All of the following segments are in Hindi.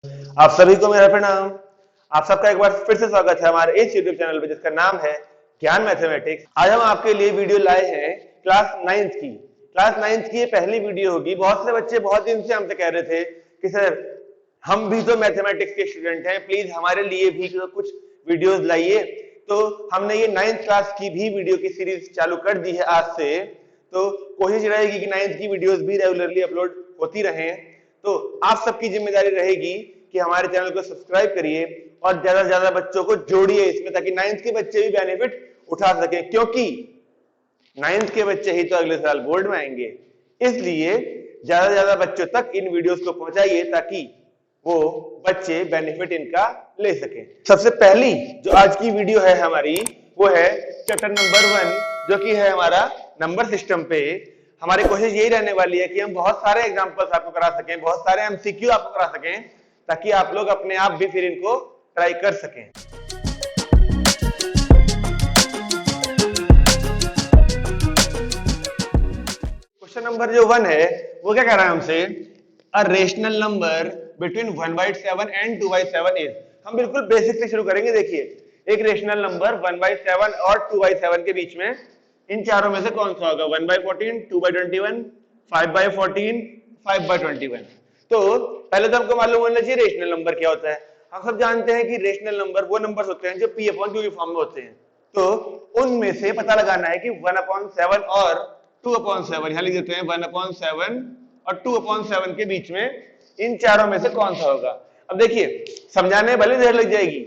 आप सभी को मेरा प्रणाम। आप सबका एक बार फिर से स्वागत है हमारे इस यूट्यूब चैनल पे जिसका नाम है ज्ञान मैथमेटिक्स। आज हम आपके लिए वीडियो लाए हैं क्लास 9th की। क्लास 9th की ये पहली वीडियो होगी। बहुत से बच्चे बहुत दिन से हमसे कह रहे थे कि सर हम भी तो मैथमेटिक्स के स्टूडेंट हैं, प्लीज हमारे लिए भी कुछ वीडियोस लाइए। तो हमने ये 9th क्लास की भी वीडियो की सीरीज चालू कर दी है आज से। तो कोशिश रहेगी कि 9th की वीडियोस भी रेगुलरली अपलोड होती रहें। तो आप सबकी जिम्मेदारी रहेगी कि हमारे चैनल को सब्सक्राइब करिए और ज्यादा से ज्यादा बच्चों को जोड़िए इसमें, ताकि 9th के बच्चे भी बेनिफिट उठा सकें, क्योंकि 9th के बच्चे ही तो अगले साल बोर्ड में आएंगे। इसलिए ज्यादा से ज्यादा बच्चों तक इन वीडियोस को पहुंचाइए ताकि वो बच्चे बेनिफिट इनका ले सकें। सबसे पहली जो आज की वीडियो है हमारी वो है चैप्टर नंबर 1, जो कि है हमारा नंबर सिस्टम पे। हमारी कोशिश यही रहने वाली है कि हम बहुत सारे एग्जांपल्स आपको करा सकें, बहुत सारे एमसीक्यू आपको करा सकें, ताकि आप लोग अपने आप भी फिर इनको ट्राई कर सकें। क्वेश्चन नंबर जो 1 है वो क्या कह रहा है हमसे, a rational number between 1/7 and 2/7 is. हम बिल्कुल बेसिक से शुरू करेंगे। देखिए, एक रेशनल नंबर 1/7 और 2/7 के बीच में, इन चारों में से कौन सा होगा? 1/14, 2/21, 5/14, 5/21। तो पहले तो हमको मालूम होना चाहिए रेशनल नंबर क्या होता है। हम सब जानते हैं कि रेशनल नंबर वो नंबर्स होते हैं जो p/q की फॉर्म में होते हैं। तो उनमें से पता लगाना है कि 1/7 और 2/7, यहां लिख देते हैं 1/7 और 2/7 के बीच में इन चारों में से कौन सा होगा। अब देखिए, समझाने में भले देर लग जाएगी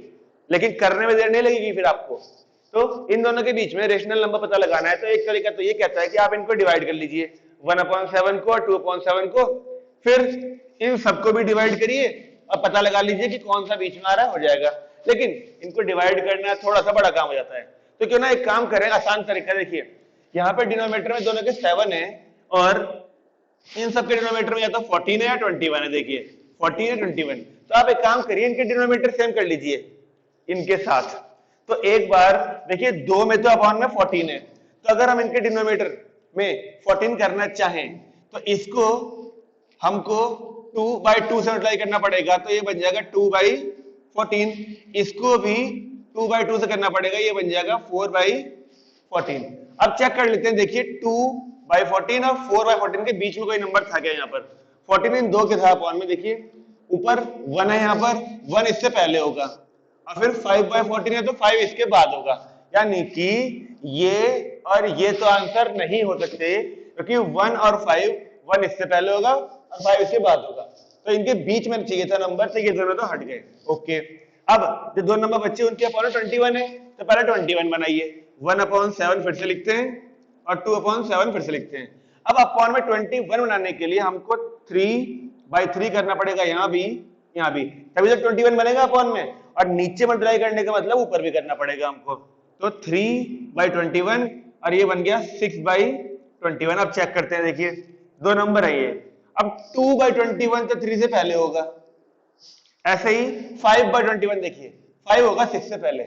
लेकिन करने में देर नहीं लगेगी फिर आपको। तो इन दोनों के बीच में रेशनल नंबर पता लगाना है। तो एक तरीका तो ये कहता है कि आप इनको डिवाइड कर लीजिए, 1/7 को और 2/7 को, फिर इन सबको भी डिवाइड करिए और पता लगा लीजिए कि कौन सा बीच में आ रहा है, हो जाएगा। लेकिन इनको डिवाइड करना थोड़ा सा बड़ा काम हो जाता है। तो क्यों ना एक काम करें, आसान तरीका। देखिए, यहाँ पे डिनोमिनेटर में दोनों के 7 है और इन सबके डिनोमिनेटर में या तो 14 है या 21 है। देखिए 14 है 21। तो आप एक काम करिए, इनके डिनोमिनेटर सेम कर लीजिए इनके साथ। तो एक बार देखिए, 2 में तो अपॉन में 14 है, तो अगर हम इनके डिनोमिनेटर में 14 करना चाहें तो इसको हमको 2/2 से मल्टीप्लाई करना पड़ेगा, तो ये बन जाएगा 2/14। इसको भी 2/2 से करना पड़ेगा, ये बन जाएगा 4/14। अब चेक कर लेते हैं। देखिए 2/14 और 4/14 के बीच में कोई नंबर था क्या? यहाँ पर 14 इन दो के था अपॉन में। देखिए ऊपर 1 है, यहाँ पर 1 इससे पहले होगा, और फिर 5/14 है तो 5 इसके बाद होगा। यानी कि ये और ये तो आंसर नहीं हो सकते, क्योंकि 1 और 5, 1 इससे पहले होगा और 5 इसके बाद होगा। तो इनके बीच में चाहिए था नंबर, तो ये दोनों तो हट गए। ओके, अब जो दो नंबर बच्चे उनके अपॉन 21 है, तो पहले 21 बनाइए। 1/7 फिर से लिखते हैं और 2/7 फिर से लिखते हैं। अब अपॉन में 21 बनाने के लिए हमको 3/3 करना पड़ेगा, यहाँ भी यहाँ भी, तभी तो 21 बनेगा अपॉन में। और नीचे मल्टीप्लाई करने का मतलब ऊपर भी करना पड़ेगा हमको। तो 3/21 और ये बन गया 6/21। अब चेक करते हैं। देखिए दो नंबर है ये। अब 2/21 तो 3 से पहले होगा, ऐसे ही 5/21, देखिए 5 होगा 6 से पहले।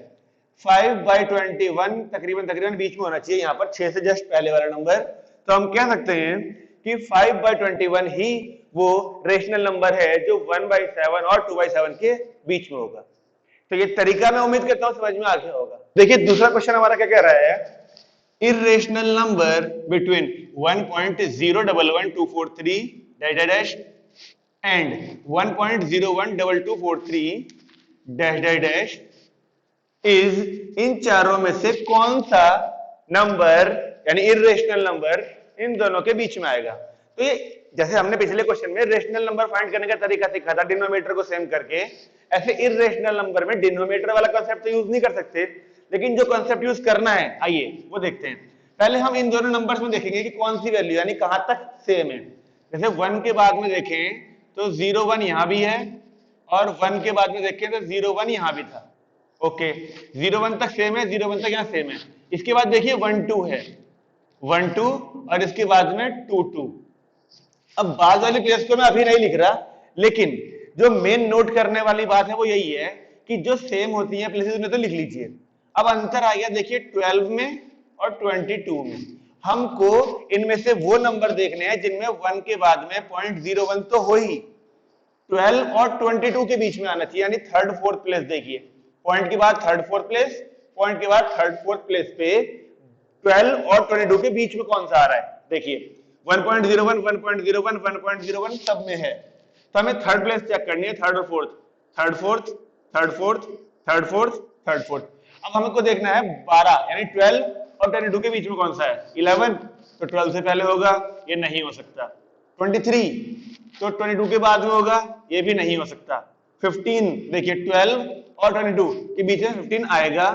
5/21 तकरीबन बीच में होना चाहिए, यहाँ पर 6 से जस्ट पहले वाला नंबर। तो हम कह सकते हैं कि 5/21 ही वो रेशनल नंबर है जो 1/7 और 2/7 के बीच में होगा। तो ये तरीका मैं उम्मीद करता हूं समझ में आ गया होगा। देखिए दूसरा क्वेश्चन हमारा क्या कह रहा है, irrational number between 1.01124 dash dash and 1.01243 dash dash dash is, इन चारों में से कौन सा नंबर यानी इर्रेशनल नंबर इन दोनों के बीच में आएगा। तो ये जैसे हमने पिछले क्वेश्चन में रेशनल नंबर फाइंड करने का तरीका सीखा था डिनोमिनेटर को सेम करके, ऐसे इर्रेशनल नंबर में डिनोमिनेटर वाला कांसेप्ट तो यूज नहीं कर सकते, लेकिन जो कांसेप्ट यूज करना है आइए वो देखते हैं। पहले हम इन दोनों नंबर्स में देखेंगे कि कौन सी वैल्यू यानी कहां तक सेम है। जैसे 1 के बाद में देखें तो 0 1 यहां भी है, और 1 के बाद में देखें तो 0 1 यहां भी था। ओके, 0 1 तक सेम है, 0 1 तक यहां सेम है। इसके बाद देखिए 1 2 है, 1 2 और इसके बाद में 2 2। अब बाद वाली प्लेस को मैं अभी नहीं लिख रहा, लेकिन जो मेन नोट करने वाली बात है वो यही है कि जो सेम होती है प्लेसेस में तो लिख लीजिए। अब अंतर आ गया देखिए 12 में और 22 में। हमको इनमें से वो नंबर देखने हैं जिनमें 1 के बाद में 0.01 तो हो ही, 12 और 22 के बीच में आना चाहिए, यानी थर्ड फोर्थ प्लेस। देखिए पॉइंट के बाद थर्ड फोर्थ प्लेस, पॉइंट के बाद थर्ड फोर्थ प्लेस पे 12 और 22 के बीच में कौन सा आ रहा है? देखिए 1.01, 1.01, 1.01 सब में है, तो हमें थर्ड प्लेस चेक करनी है, थर्ड और fourth, third fourth, third fourth, third fourth, third fourth. अब हमको देखना है 12 यानी 12 और 22 के बीच में कौन सा है? 11, तो 12 से पहले होगा, ये नहीं हो सकता। 23 तो 22 के बाद में होगा, ये भी नहीं हो सकता। 15 देखिए 12 और 22 के बीच में 15 आएगा,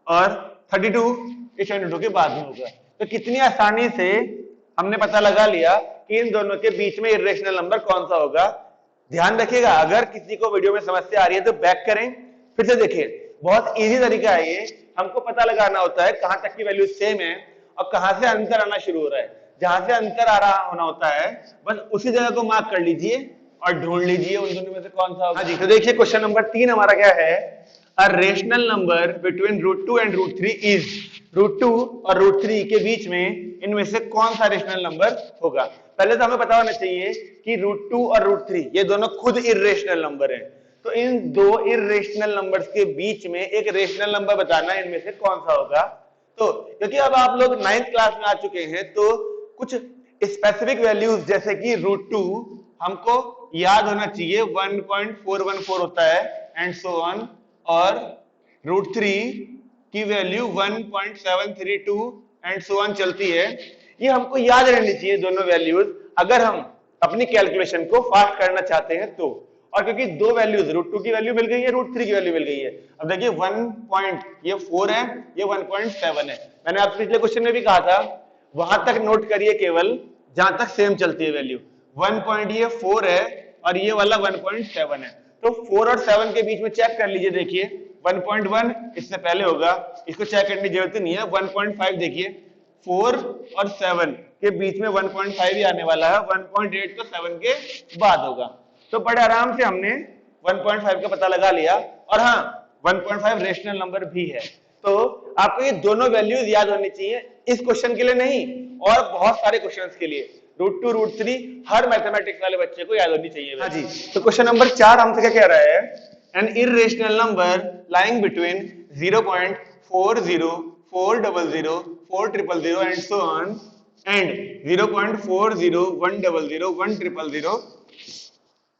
और 32 ये 22 के बाद में होगा। तो कितनी आसानी से हमने पता लगा लिया कि इन दोनों के बीच में इर्रेशनल नंबर कौन सा होगा। ध्यान रखिएगा, अगर किसी को वीडियो में समस्या आ रही है तो बैक करें, फिर से देखिए। बहुत इजी तरीका है ये, हमको पता लगाना होता है कहां तक की वैल्यू सेम है और कहां से अंतर आना शुरू हो रहा है। जहां से अंतर आ रहा होना होता है बस उसी जगह को मार्क कर लीजिए और ढूंढ लीजिए उन दोनों में से कौन सा होगा। हाँ जी, तो देखिए क्वेश्चन नंबर 3 हमारा क्या है? A rational number between √2 and √3 is, √2 और √3 के बीच में इनमें से कौन सा रेशनल नंबर होगा? पहले तो हमें पता होना चाहिए कि √2 और √3 ये दोनों खुद इर्रेशनल नंबर हैं, तो इन दो इर्रेशनल नंबर्स के बीच में एक रेशनल नंबर बताना है इनमें से कौन सा होगा। तो क्योंकि अब आप लोग 9th क्लास में आ चुके हैं, तो कुछ स्पेसिफिक वैल्यूज जैसे कि √2 हमको याद होना चाहिए 1.414 होता है एंड सो ऑन, और √3 की वैल्यू 1.732 एंड सो ऑन चलती है। ये हमको याद रहनी चाहिए दोनों वैल्यूज, अगर हम अपनी कैलकुलेशन को फास्ट करना चाहते हैं तो। और क्योंकि दो वैल्यूज √2 की वैल्यू मिल गई है, √3 की वैल्यू मिल गई है, अब देखिए 1.4 है, ये 1.7 है। मैंने आपसे पिछले क्वेश्चन में भी कहा था, वहां तक नोट करिए केवल जहां तक सेम चलती है वैल्यू। 1.4 है और ये वाला 1.7 है, तो 4 और 7 के बीच में चेक कर लीजिए। देखिए 1.1 इससे पहले होगा, इसको चेक करने की जरूरत नहीं है। 1.5 देखिए 4 और 7 के बीच में 1.5 ही आने वाला है, 1.8 तो 7 के बाद होगा। तो बड़े आराम से हमने 1.5 का पता लगा लिया, और हाँ 1.5 रेशनल नंबर भी है। तो आपको ये दोनों वैल्यूज याद होनी चाहिए, इस क्वेश्चन के लिए नहीं और बहुत सारे क्वेश्चंस के लिए। √2 √3 हर मैथमेटिक्स वाले बच्चे को याद होनी चाहिए। हाँ जी, तो क्वेश्चन नंबर 4 हमसे क्या कह रहा है? N irrational number lying between 0.40 400 400 and so on and 0.40 100 100,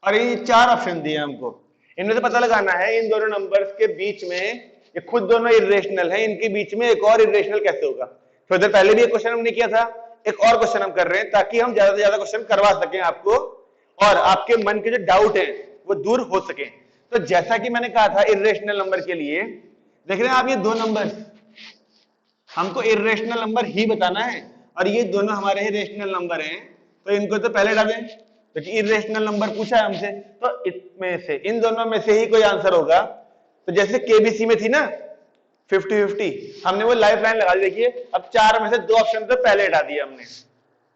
और ये 4 ऑप्शन दिए हमको, इनमें से पता लगाना है इन दोनों नंबर्स के बीच में, ये खुद दोनों इर्रेशनल है, इनके बीच में एक और इर्रेशनल कैसे होगा। थोड़ी देर पहले भी एक क्वेश्चन हमने किया था, एक और क्वेश्चन हम कर रहे हैं ताकि हम ज्यादा से ज्यादा क्वेश्चन करवा सकें आपको और आपके मन के जो डाउट है वो दूर हो सके। तो जैसा कि मैंने कहा था इर्रेशनल नंबर के लिए, देख रहे हैं आप ये दो नंबर, हमको इर्रेशनल नंबर ही बताना है और ये दोनों हमारे ही रेशनल नंबर हैं, तो इनको तो पहले डालें, क्योंकि इर्रेशनल नंबर पूछा है हमसे, तो इसमें से इन दोनों में से ही कोई आंसर होगा। तो जैसे केबीसी में थी ना 50-50, हमने वो लाइफ लाइन लगा दी। देखिए अब 4 में से 2 ऑप्शन तो पहले हटा दिए हमने,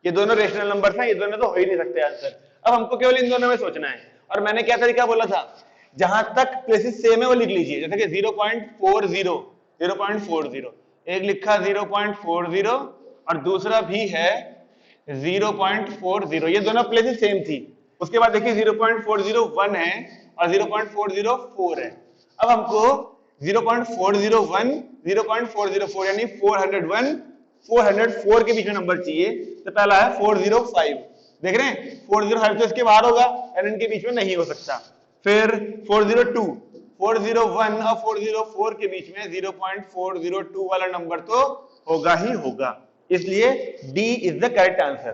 ये दोनों रेशनल नंबर हैं, ये दोनों तो हो ही नहीं सकते आंसर। अब हमको केवल इन दोनों में सोचना है, और मैंने क्या तरीका बोला था, जहां तक प्लेसेस सेम है वो लिख लीजिए। जैसे कि 0.40 एक लिखा 0.40 और दूसरा भी है 0.40, ये दोनों प्लेसेस सेम थी। उसके बाद देखिए 0.401 है और 0.404 है। अब हमको 0.401 0.404 यानी 401 404 के बीच में नंबर चाहिए, तो पहला है 405, देख रहे हैं 405 तो इसके बाहर होगा यानी इनके बीच में नहीं हो सकता। फिर 402 401 और 404 के बीच में 0.402 वाला नंबर तो होगा ही होगा, इसलिए D is the correct answer.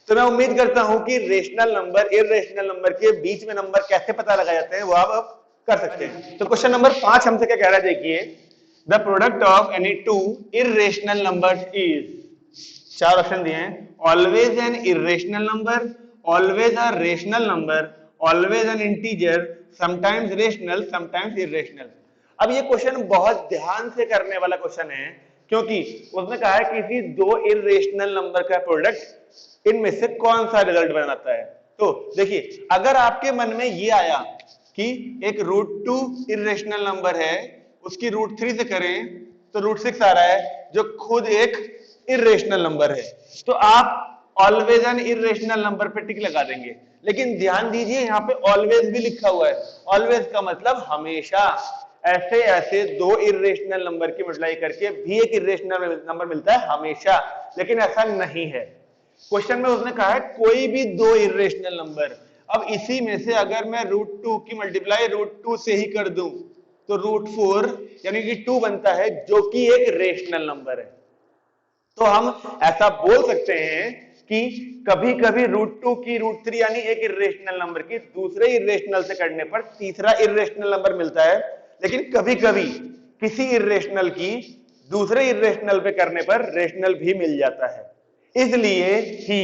तो मैं उम्मीद करता हूं कि रेशनल नंबर इर्रेशनल नंबर के बीच में नंबर कैसे पता लगाए जाते हैं वो आप कर सकते हैं। तो क्वेश्चन नंबर 5 हमसे क्या कह रहा है, देखिए the product of any two irrational numbers is, 4 option दिए हैं, always an irrational number, always a rational number, always an integer, sometimes rational sometimes irrational. अब ये क्वेश्चन बहुत ध्यान से करने वाला क्वेश्चन है, क्योंकि उसने कहा है किसी दो इर्रेशनल नंबर का प्रोडक्ट इनमें से कौन सा रिजल्ट बनाता है। तो देखिए अगर आपके मन में ये आया कि एक √2 इर्रेशनल नंबर है, उसकी √3 से करें तो √6 आ रहा है जो खुद एक इर्रेशनल नंबर है, तो आप ऑलवेज एन इरेशनल नंबर पे टिक लगा देंगे। लेकिन ध्यान दीजिए यहाँ पे ऑलवेज भी लिखा हुआ है। ऑलवेज का मतलब हमेशा। ऐसे ऐसे दो इरेशनल नंबर की मल्टीप्लाई करके भी एक इरेशनल नंबर मिलता है हमेशा, लेकिन ऐसा नहीं है। क्वेश्चन में उसने कहा है कोई भी दो इरेशनल नंबर। अब इसी में से अगर मैं √2 की मल्टीप्लाई √2 से ही कर दूं तो √4 यानी कि 2 बनता है, जो कि एक रेशनल नंबर है। तो हम ऐसा बोल सकते हैं कि कभी कभी √2 की √3 यानी एक इरेशनल नंबर की दूसरे इरेशनल से करने पर तीसरा इरेशनल नंबर मिलता है, लेकिन कभी कभी किसी इरेशनल की दूसरे इरेशनल पे करने पर रेशनल भी मिल जाता है। इसलिए ही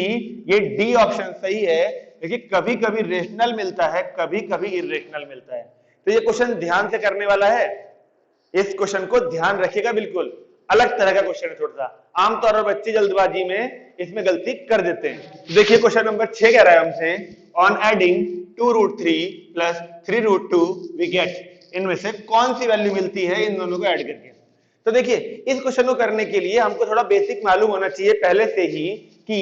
ये डी ऑप्शन सही है, क्योंकि कभी कभी रेशनल मिलता है, कभी कभी इरेशनल मिलता है। तो ये क्वेश्चन ध्यान से करने वाला है, इस क्वेश्चन को ध्यान रखिएगा। बिल्कुल अलग तरह का क्वेश्चन है थोड़ा सा, आमतौर पर बच्चे जल्दबाजी में इसमें गलती कर देते हैं। देखिए क्वेश्चन नंबर 6 कह रहा है हमसे, on adding 2√3 plus 3√2 we get, इनमें से कौन सी वैल्यू मिलती है इन दोनों को ऐड करके। तो देखिए इस क्वेश्चन को करने के लिए हमको थोड़ा बेसिक मालूम होना चाहिए पहले से ही कि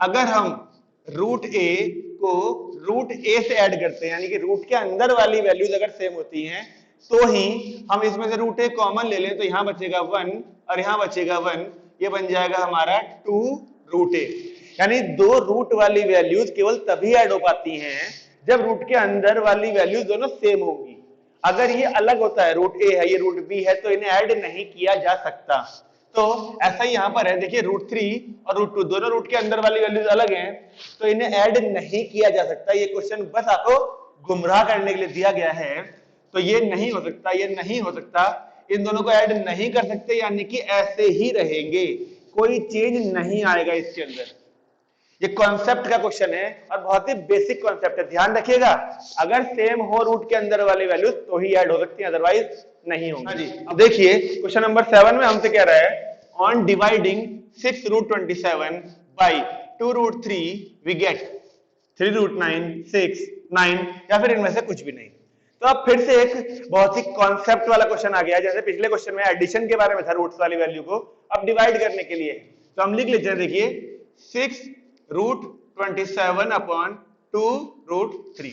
अगर हम √a को √a से ऐड करते हैं, यानी कि रूट के अंदर वाली वैल्यूज अगर सेम होती हैं, तो ही हम इसमें से √a कॉमन ले लें तो यहां बचेगा 1 और यहां बचेगा 1, ये बन जाएगा हमारा 2√a। यानी दो रूट वाली वैल्यूज केवल तभी ऐड हो पाती हैं जब रूट के अंदर वाली वैल्यूज दोनों सेम होंगी। अगर ये अलग होता है, √a है ये √b है, तो इन्हें ऐड नहीं किया जा सकता। तो ऐसा ही यहां पर है, देखिए √3 और √2 दोनों रूट के अंदर वाली वैल्यूज अलग हैं, तो इन्हें ऐड नहीं किया जा सकता। ये क्वेश्चन बस आपको गुमराह करने के लिए दिया गया है। तो ये नहीं हो सकता, ये नहीं हो सकता, इन दोनों को ऐड नहीं कर सकते, यानी कि ऐसे ही रहेंगे, कोई चेंज नहीं आएगा इसके अंदर। ये कॉन्सेप्ट का क्वेश्चन है और बहुत ही बेसिक कॉन्सेप्ट है, ध्यान रखिएगा। अगर सेम हो रूट के अंदर वाली वैल्यू तो ही ऐड हो सकती है, अदरवाइज नहीं होंगी। हाँ जी, अब देखिए क्वेश्चन नंबर 7 में हमसे कह रहा है, on dividing 6√27 by 2√3 we get 3√9 6 9, या फिर इनमें से कुछ भी नहीं। तो अब फिर से एक बहुत ही कॉन्सेप्ट वाला क्वेश्चन आ गया, जैसे पिछले क्वेश्चन में एडिशन के बारे में था रूट्स वाली वैल्यू को, अब डिवाइड करने के लिए। तो हम लिख लेते हैं, देखिए 6√27 अपॉन 2√3।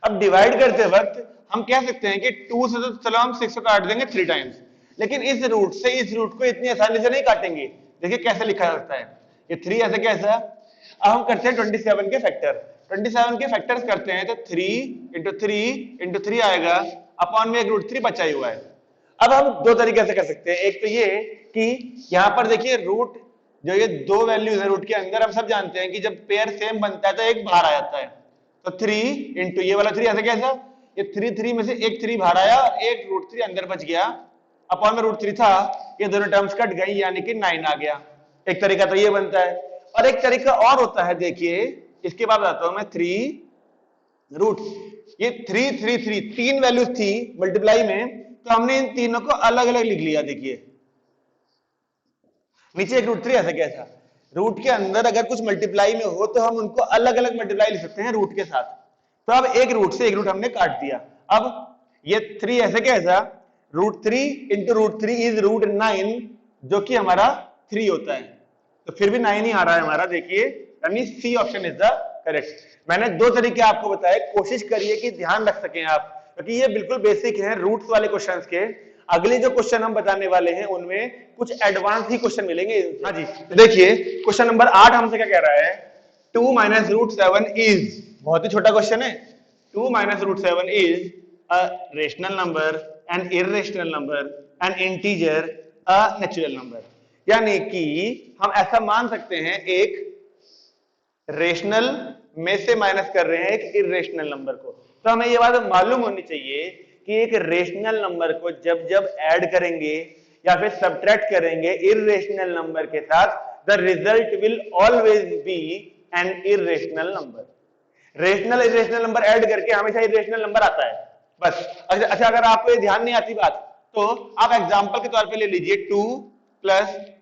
अब डिवाइड करते वक्त हम कह सकते हैं कि 2 से तो चलो हम 6 को काट देंगे 3 टाइम्स, लेकिन इस रूट से इस रूट को इतनी आसानी से नहीं काटेंगे। देखिए कैसे लिखा जा सकता है, ये 3 ऐसे कैसा। अब हम करते हैं 27 के फैक्टर, 27 के फैक्टर्स करते हैं तो 3 × 3 × 3 आएगा, अपॉन में एक √3 बचा ही हुआ है। अब हम दो तरीके से कर सकते हैं, एक तो ये कि यहां पर देखिए रूट जो ये दो वैल्यूज है रूट के अंदर, हम सब जानते हैं कि जब पेयर सेम बनता है तो एक बाहर आ जाता है। तो 3 × ये वाला 3 ऐसे कैसा, ये 3 में से एक 3 बाहर आया, एक √3 अंदर बच गया, अपॉन में √3 था, ये दोनों टर्म्स कट गई, यानी कि 9 आ गया। एक तरीका तो ये बनता है, और एक तरीका और होता है, देखिए इसके बाद बताता हूं मैं। 3 रूट ये 3 3 3 तीन वैल्यूज थी मल्टीप्लाई में, तो हमने इन तीनों को अलग अलग लिख लिया। देखिए नीचे एक √3 ऐसा कैसा, रूट के अंदर अगर कुछ मल्टीप्लाई में हो तो हम उनको अलग अलग मल्टीप्लाई लिख सकते हैं रूट के साथ। तो अब एक रूट से एक रूट हमने काट दिया। अब ये 3 ऐसे कैसा, √3 × √3 इज √9, जो कि हमारा 3 होता है। तो फिर भी 9 ही आ रहा है हमारा, देखिए यानी C option is the correct. मैंने दो तरीके आपको बताए, कोशिश करिए कि ध्यान रख सकें आप, क्योंकि ये बिल्कुल बेसिक है रूट्स वाले क्वेश्चंस के। अगले जो क्वेश्चन हम बताने वाले हैं उनमें कुछ एडवांस ही क्वेश्चन मिलेंगे। हाँ जी, तो देखिए क्वेश्चन नंबर 8 हमसे क्या कह रहा है, 2 - √7 इज, बहुत ही छोटा क्वेश्चन है, 2 - √7 is a rational number, N irrational number, N integer, a natural number. यानी कि हम ऐसा मान सकते हैं एक रेशनल में से माइनस कर रहे हैं एक इर्रेशनल नंबर को। तो हमें ये बात मालूम होनी चाहिए कि एक रेशनल नंबर को जब जब ऐड करेंगे या फिर सब्ट्रैक्ट करेंगे इर्रेशनल नंबर के साथ, the result will always be N irrational number. Rational irrational number add करके हमेशा इर्रेशनल नंबर आता है, बस। अच्छा अगर आपको ये ध्यान नहीं आती बात, तो आप एग्जांपल के तौर पे ले लीजिए 2 +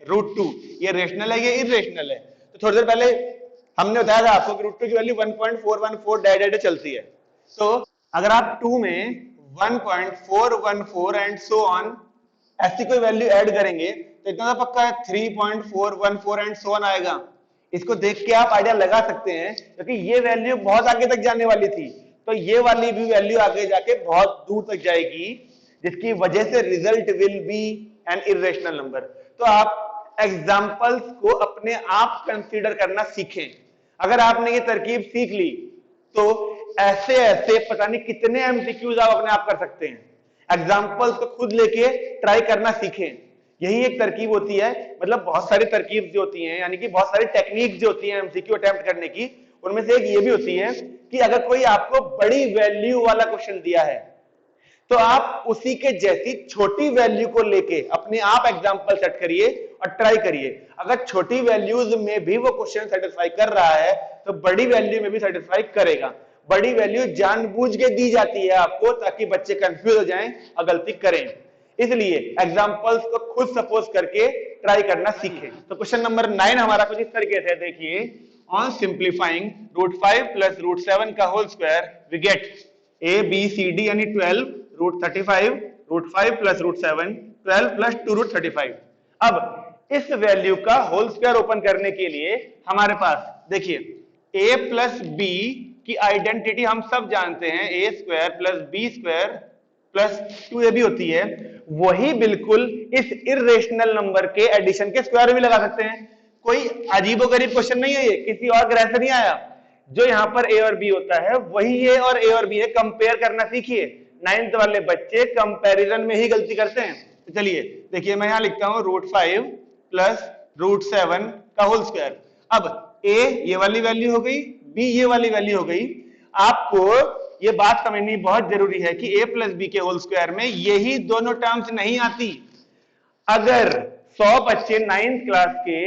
√2, ये रेशनल है ये इर्रेशनल है। तो थोड़ी देर पहले हमने बताया था आपको कि √2 की वैल्यू 1.414 डायरेक्ट चलती है। तो अगर आप 2 में 1.414 एंड सो ऑन ऐसी कोई वैल्यू ऐड करेंगे तो इतना तो पक्का है 3.414 एंड सो ऑन आएगा। इसको देख के आप आइडिया लगा सकते हैं क्योंकि ये वैल्यू बहुत आगे तक जाने वाली थी, तो ये वाली भी वैल्यू आगे जाके बहुत दूर तक जाएगी, जिसकी वजह से result will be an irrational number. तो आप एग्जाम्पल्स को अपने आप कंसीडर करना सीखें। अगर आपने ये तरकीब सीख ली तो ऐसे ऐसे पता नहीं कितने एमसीक्यूज आप अपने आप कर सकते हैं। एग्जाम्पल्स को खुद लेके ट्राई करना सीखें। यही एक तरकीब होती है, मतलब बहुत सारी तरकीब जो होती हैं, यानी कि बहुत सारी टेक्निक जो होती हैं एमसीक्यू अटेम्प्ट करने की, उनमें से एक ये भी होती है कि अगर कोई आपको बड़ी वैल्यू वाला क्वेश्चन दिया है तो आप उसी के जैसी छोटी वैल्यू को लेके अपने आप एग्जांपल सेट करिए और ट्राई करिए। अगर छोटी वैल्यूज में भी वो क्वेश्चन सेटिस्फाई कर रहा है तो बड़ी वैल्यू में भी सेटिस्फाई करेगा। बड़ी वैल्यू जानबूझ के दी जाती है आपको ताकि बच्चे कंफ्यूज हो जाएं और गलती करें, इसलिए एग्जांपल्स को खुद सपोज करके ट्राई करना सीखें। तो क्वेश्चन नंबर 9 हमारा कुछ इस तरीके से देखिए, ऑन सिंप्लीफाइंग √5 + √7 का whole square we get a b c d यानी 12 √35 √5 + √7 12 + 2 √35। अब इस वैल्यू का होल स्क्वायर ओपन करने के लिए हमारे पास देखिए a + b की आइडेंटिटी हम सब जानते हैं, a² + b² + 2ab होती है। वही बिल्कुल इस इर्रेशनल नंबर के एडिशन के स्क्वायर में लगा सकते हैं। कोई अजीबोगरीब क्वेश्चन नहीं है ये, किसी और ग्रह से नहीं आया। जो यहां पर a और b होता है वही है और a और b है, कंपेयर करना सीखिए। 9th वाले बच्चे कंपैरिजन में ही गलती करते हैं। तो चलिए देखिए, मैं यहां लिखता हूं √5 + √7 का होल स्क्वायर। अब a ये वाली वैल्यू हो गई, b ये वाली वैल्यू हो गई। आपको ये बात समझनी बहुत जरूरी है कि a + b के होल स्क्वायर में यही दोनों टर्म्स नहीं आती। अगर 100 बच्चे 9th क्लास के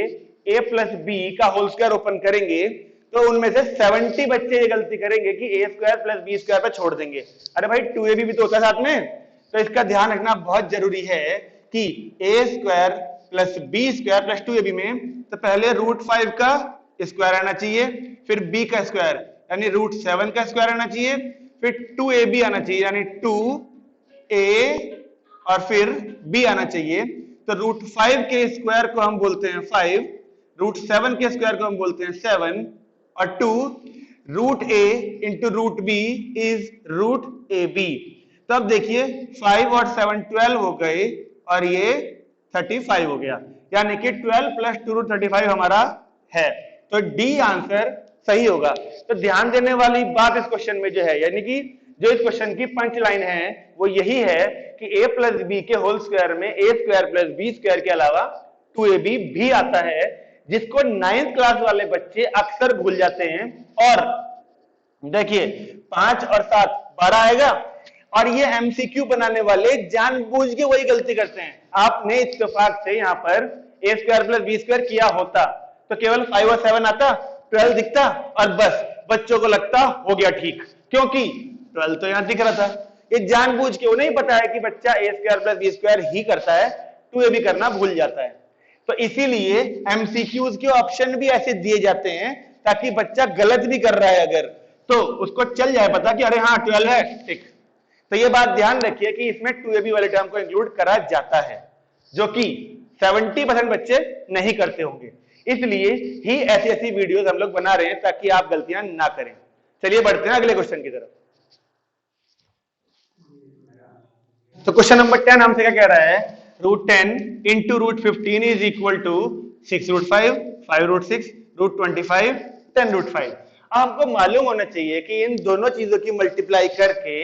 a + b का होल स्क्वायर ओपन करेंगे तो उनमें से 70 बच्चे ये गलती करेंगे कि a² + b² पे छोड़ देंगे। अरे भाई 2ab भी तो होता है साथ में, तो इसका ध्यान रखना बहुत जरूरी है कि a² + b² + 2ab में तो पहले √5 का स्क्वायर आना चाहिए, फिर b का स्क्वायर यानी √7 का स्क्वायर आना चाहिए, फिर 2ab आना चाहिए यानी 2a और फिर b आना चाहिए। तो √5 के स्क्वायर को हम बोलते हैं 5, √7 के स्क्वायर को हम बोलते हैं 7 और 2 √a into √b is √ab। तो अब देखिए 5 और 7 12 हो गए और ये 35 हो गया, यानी कि 12 + 2 √35 हमारा है। तो डी आंसर सही होगा। तो ध्यान देने वाली बात इस क्वेश्चन में जो है, यानी कि जो इस क्वेश्चन की पंच लाइन है वो यही है कि a + b के होल स्क्वायर में a² + b² के अलावा 2ab भी आता है, जिसको 9th क्लास वाले बच्चे अक्सर भूल जाते हैं। और देखिए 5 और 7 12 आएगा और ये एमसीक्यू बनाने वाले जानबूझ के वही गलती करते हैं। आपने इत्तेफाक से यहाँ पर a² + b² किया होता तो केवल 5 और 7 आता, 12 दिखता और बस बच्चों को लगता हो गया ठीक, क्योंकि 12 तो यहां दिख रहा था। ये जानबूझ के, वो नहीं पता है कि बच्चा a² + b² ही करता है, 2ab करना भूल जाता है। तो इसीलिए एमसीक्यूज के ऑप्शन भी ऐसे दिए जाते हैं ताकि बच्चा गलत भी कर रहा है अगर तो उसको चल जाए पता कि अरे हाँ 12 है ठीक। तो ये बात ध्यान रखिए कि इसमें 2ab वाले टर्म को इंक्लूड करा जाता है, जो कि 70% बच्चे नहीं करते होंगे। इसलिए ही ऐसी ऐसी वीडियोस हम लोग बना रहे हैं ताकि आप गलतियां ना करें। चलिए बढ़ते हैं अगले क्वेश्चन की तरफ। तो क्वेश्चन नंबर 10 हमसे क्या कह रहा है, √10 × √15 इज इक्वल टू 6 √5 5 √6 √25 10 √5। आपको मालूम होना चाहिए कि इन दोनों चीजों की मल्टीप्लाई करके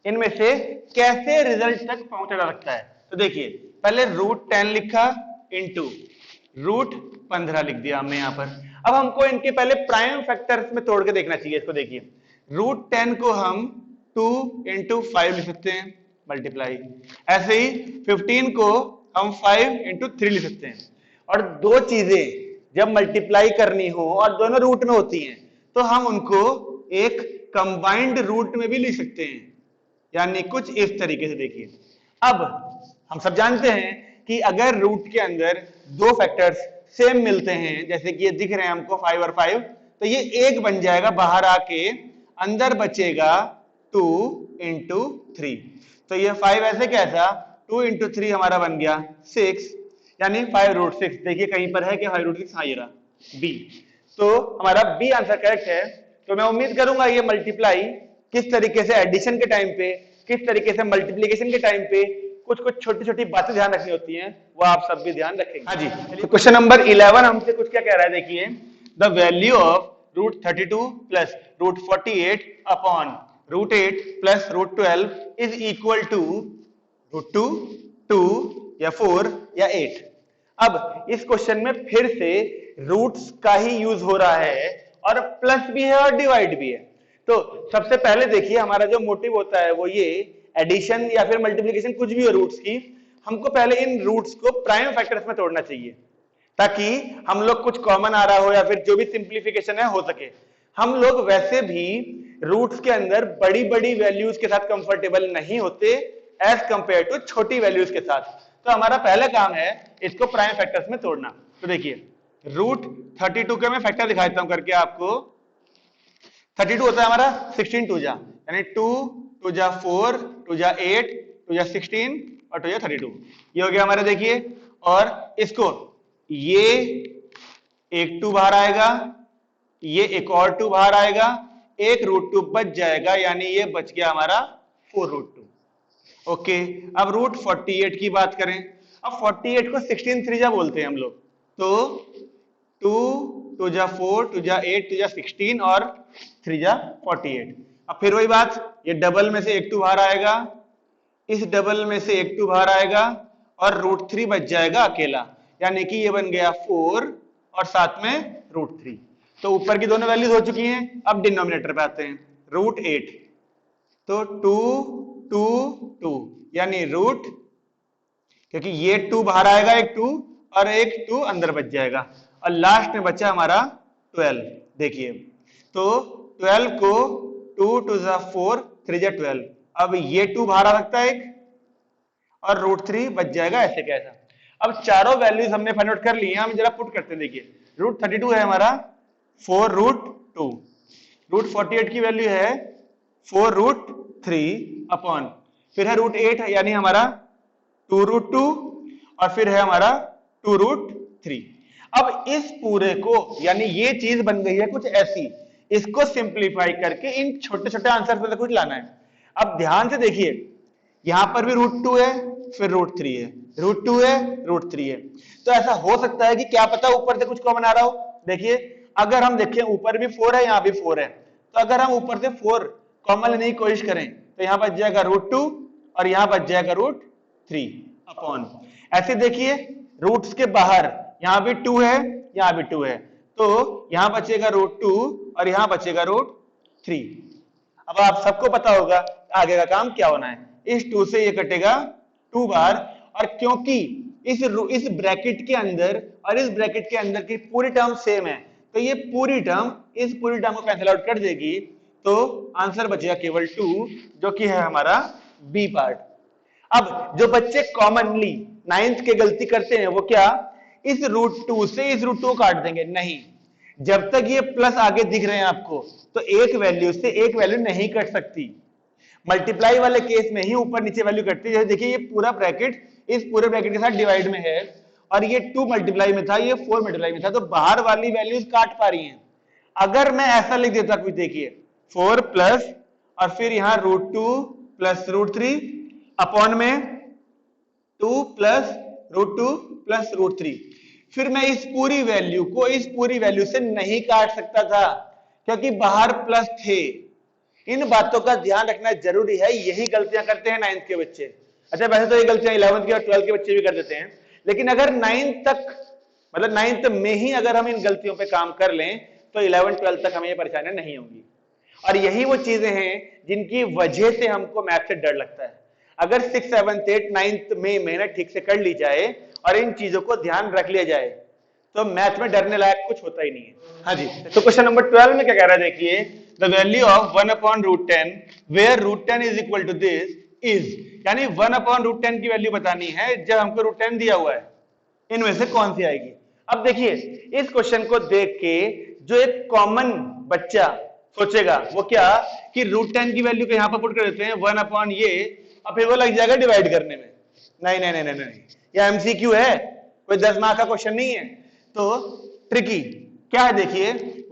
इनमें से कैसे रिजल्ट तक पहुंचा जा सकता है। तो देखिए पहले √10 लिखा इंटू √15 लिख दिया हमने यहां पर। अब हमको इनके पहले प्राइम फैक्टर्स में तोड़ के देखना चाहिए। इसको देखिए √10 को हम 2 × 5 लिख सकते हैं मल्टीप्लाई, ऐसे ही 15 को हम 5 × 3 लिख सकते हैं। और दो चीजें जब मल्टीप्लाई करनी हो और दोनों रूट में होती हैं तो हम उनको एक कंबाइंड रूट में भी लिख सकते हैं, यानी कुछ इस तरीके से। देखिए अब हम सब जानते हैं कि अगर रूट के अंदर दो फैक्टर्स सेम मिलते हैं, जैसे कि ये दिख रहे हैं हमको 5 और 5, तो ये एक बन जाएगा, बाहर आके अंदर बचेगा 2 × 3। तो ये 5 ऐसे कैसा, 2 × 3 हमारा बन गया 6, यानी 5 √6। देखिए कहीं पर है कि 5 √6, हाँ ये रहा बी। तो हमारा बी आंसर करेक्ट है। तो मैं उम्मीद करूंगा ये मल्टीप्लाई किस तरीके से एडिशन के टाइम पे, किस तरीके से मल्टीप्लीकेशन के टाइम पे कुछ कुछ छोटी छोटी बातें ध्यान रखनी होती हैं, वो आप सब भी ध्यान रखेंगे। हाँ जी, तो क्वेश्चन नंबर 11 हमसे कुछ क्या कह रहा है, देखिए the value of √32 plus √48 upon √8 plus √12 is equal to √2, 2 या 4 या 8। अब इस क्वेश्चन में फिर से रूट्स का ही यूज हो रहा है और प्लस भी है और डिवाइड भी है। तो सबसे पहले देखिए हमारा जो मोटिव होता है वो ये एडिशन या फिर मल्टीप्लिकेशन कुछ भी हो रूट्स की, हमको पहले इन रूट्स को प्राइम फैक्टर्स में तोड़ना चाहिए ताकि हम लोग कुछ कॉमन आ रहा हो या फिर जो भी सिंप्लीफिकेशन है हो सके। हम लोग वैसे भी रूट्स के अंदर बड़ी बड़ी वैल्यूज के साथ कंफर्टेबल नहीं होते एज कंपेयर टू छोटी वैल्यूज के साथ। तो हमारा पहला काम है इसको प्राइम फैक्टर्स में तोड़ना। तो देखिए √32 के मैं फैक्टर दिखा देता हूं करके आपको। 32 होता है हमारा 16 2 जा, यानी 2 2 जा 4 2 जा 8 2 जा 16 और 2 जा 32, ये हो गया हमारा। देखिए और इसको ये एक 2 बाहर आएगा, ये एक और 2 बाहर आएगा, एक √2 बच जाएगा, यानी ये बच गया हमारा 4√2। ओके, अब √48 की बात करें। अब 48 को 16 3 जा बोलते हैं हम लोग। तो 2 2 जा 4 2 जा 8 2 जा 16 और 3 जा 48। अब फिर वही बात, ये डबल में से एक 2 बाहर आएगा, इस डबल में से एक 2 बाहर आएगा और √3 बच जाएगा अकेला, यानी कि ये बन गया 4 और साथ में √3। तो ऊपर की दोनों वैल्यूज हो चुकी हैं। अब डिनोमिनेटर पे आते हैं, √8, तो 2 2 2 यानी रूट, क्योंकि ये 2 बाहर आएगा एक 2 और एक 2 अंदर बच जाएगा और लास्ट में बचा हमारा 12। देखिए तो 12 को 2 2 जा 4 3 जा 12, अब ये 2 बाहर आ सकता है एक और √3 बच जाएगा ऐसे कैसा। अब चारों वैल्यूज हमने फाइंड आउट कर ली हैं, हम जरा पुट करते हैं। देखिए √32 है हमारा 4√2, √48 की वैल्यू है 4√3 अपॉन, फिर है √8 यानी हमारा 2√2 और फिर है हमारा 2√3। अब इस पूरे को, यानी ये चीज बन गई है कुछ ऐसी, इसको सिंप्लीफाई करके इन छोटे छोटे आंसर पे कुछ लाना है। अब ध्यान से देखिए, यहां पर भी √2 है, फिर √3 है, √2 है, √3 है। तो ऐसा हो सकता है कि क्या पता ऊपर से कुछ कॉमन आ रहा हो। देखिए अगर हम देखें ऊपर भी 4 है, यहां भी 4 है, तो अगर हम ऊपर से 4 कॉमन लेने की कोशिश करें तो यहां बच जाएगा √2 और यहां बच जाएगा √3 अपॉन। ऐसे देखिए रूट्स के बाहर यहां भी 2 है, यहां भी 2 है, तो यहां बचेगा √2 और यहां बचेगा √3। अब आप सबको पता होगा आगे का काम क्या होना है, इस 2 से ये कटेगा 2 बार, और क्योंकि इस ब्रैकेट के अंदर और इस ब्रैकेट के अंदर की पूरी टर्म सेम है, तो ये पूरी टर्म इस पूरी टर्म को कैंसिल आउट कर देगी, तो आंसर बचेगा केवल 2, जो कि है हमारा बी पार्ट। अब जो बच्चे कॉमनली 9th के गलती करते हैं वो क्या, इस √2 से इस √2 को काट देंगे। नहीं, जब तक ये प्लस आगे दिख रहे हैं आपको, तो एक वैल्यू से एक वैल्यू नहीं कट सकती। मल्टीप्लाई वाले केस में ही ऊपर नीचे वैल्यू कटती है। देखिए ये पूरा ब्रैकेट इस पूरे ब्रैकेट के साथ डिवाइड में है और ये 2 मल्टीप्लाई में था, ये 4 मल्टीप्लाई में था, तो बाहर वाली वैल्यूज काट पा रही हैं। अगर मैं ऐसा लिख देता, कुछ देखिए 4 प्लस और फिर यहां √2 प्लस √3 अपॉन में 2 प्लस √2 प्लस √3, फिर मैं इस पूरी वैल्यू को इस पूरी वैल्यू से नहीं काट सकता था क्योंकि बाहर प्लस थे। इन बातों का ध्यान रखना जरूरी है, यही गलतियां करते हैं 9th के बच्चे। अच्छा वैसे तो ये गलतियां 11th के और 12th के बच्चे भी कर देते हैं, लेकिन अगर 9th तक, मतलब 9th में ही अगर हम इन गलतियों पे काम कर लें तो 11th 12th तक हमें ये परेशानियां नहीं होंगी। और यही वो चीजें हैं जिनकी वजह से हमको मैथ से डर लगता है। अगर 6, 7, 8, 9th में मेहनत ठीक से कर ली जाए और इन चीजों को ध्यान रख लिया जाए तो मैथ में डरने लायक कुछ होता ही नहीं है। हाँ जी, तो क्वेश्चन नंबर 12 में क्या कह रहा है, देखिए the value of 1/√10 where √10 is equal to this is, यानी 1/√10 की वैल्यू बतानी है जब हमको √10 दिया हुआ है, इनमें से कौन सी आएगी। अब देखिए इस क्वेश्चन को देख के जो एक कॉमन बच्चा सोचेगा वो क्या, कि √10 की वैल्यू को यहां पर पुट कर देते हैं 1 ये, और फिर वो लग जाएगा डिवाइड करने में। नहीं नहीं नहीं नहीं, ये एमसीक्यू है, कोई 10 मार्क का क्वेश्चन नहीं है। तो ट्रिकी क्या है देखिए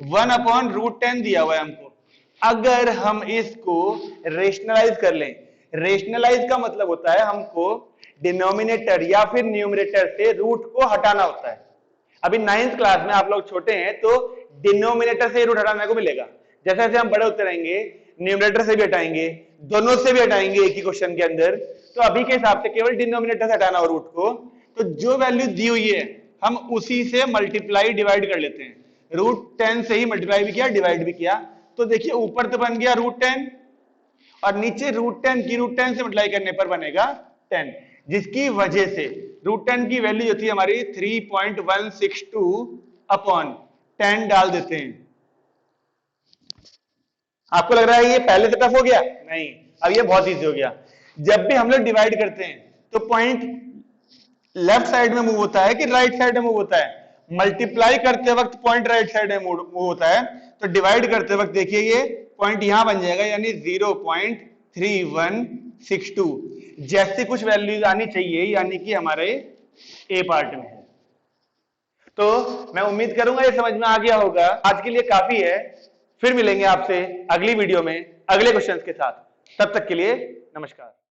1/√10 दिया हुआ है हमको। अगर हम इसको रेशनलाइज कर लें, रेशनलाइज का मतलब होता है हमको डिनोमिनेटर या फिर न्यूमरेटर से रूट को हटाना होता है। अभी 9th क्लास में आप लोग छोटे हैं तो डिनोमिनेटर से रूट हटाने को मिलेगा। जैसे जैसे हम बड़े होते रहेंगे न्यूमरेटर से भी हटाएंगे, दोनों से भी हटाएंगे एक ही क्वेश्चन के अंदर। तो अभी के हिसाब से केवल डिनोमिनेटर से हटाना हो रूट को, तो जो वैल्यू दी हुई है हम उसी से मल्टीप्लाई डिवाइड कर लेते हैं। √10 से ही मल्टीप्लाई भी किया डिवाइड भी किया, तो देखिए ऊपर तो बन गया √10 और नीचे √10 की √10 से मल्टीप्लाई करने पर बनेगा 10, जिसकी वजह से √10 की वैल्यू जो थी हमारी 3.162/10 डाल देते हैं। आपको लग रहा है ये पहले से टफ हो गया? नहीं, अब ये बहुत इजी हो गया। जब भी हम लोग डिवाइड करते हैं तो पॉइंट लेफ्ट साइड में मूव होता है कि राइट साइड में मूव होता है? मल्टीप्लाई करते वक्त पॉइंट राइट साइड में मूव होता है, तो डिवाइड करते वक्त देखिए ये पॉइंट यहां बन जाएगा, यानी 0.3162 जैसे कुछ वैल्यूज आनी चाहिए, यानी कि हमारे ए पार्ट में है। तो मैं उम्मीद करूंगा ये समझ में आ गया होगा। आज के लिए काफी है, फिर मिलेंगे आपसे अगली वीडियो में अगले क्वेश्चंस के साथ। तब तक के लिए नमस्कार।